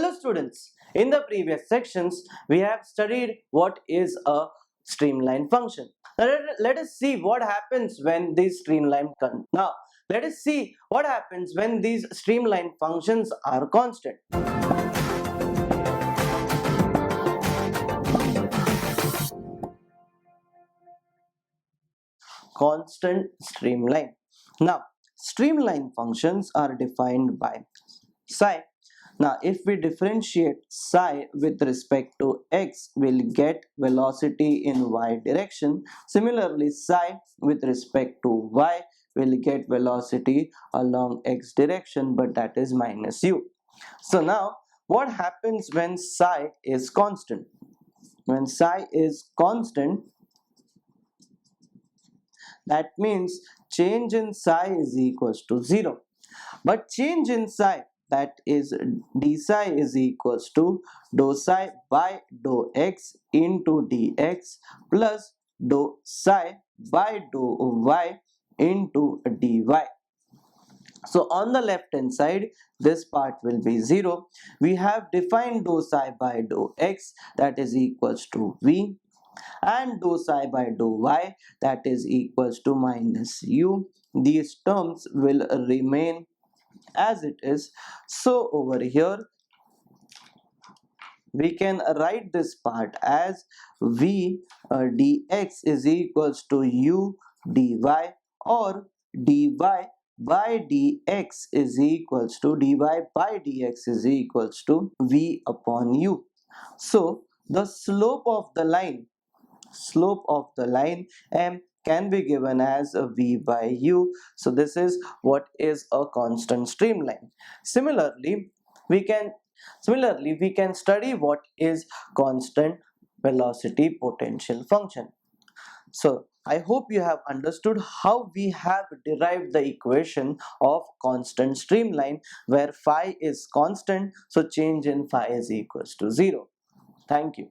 Hello students, in the previous sections we have studied what is a streamline function. Let us see what happens when these let us see what happens when these streamline functions are constant. Constant streamline. Now, streamline functions are defined by psi. Now, if we differentiate psi with respect to x, we'll get velocity in y direction. Similarly, psi with respect to y will get velocity along x direction, but that is minus u. So now, what happens when psi is constant? When psi is constant, that means change in psi is equals to 0. But change in psi, that is d psi is equals to dou psi by dou x into dx plus dou psi by dou y into dy. So on the left hand side, this part will be 0. We have defined dou psi by dou x, that is equals to v, and dou psi by dou y, that is equals to minus u. These terms will remain as it is. So over here we can write this part as v dx is equals to u dy, or dy by dx is equals to v upon u. So the slope of the line m can be given as a v by u. So this is what is a constant streamline. Similarly, we can study what is constant velocity potential function. So I hope you have understood how we have derived the equation of constant streamline, where phi is constant, so change in phi is equals to 0. Thank you.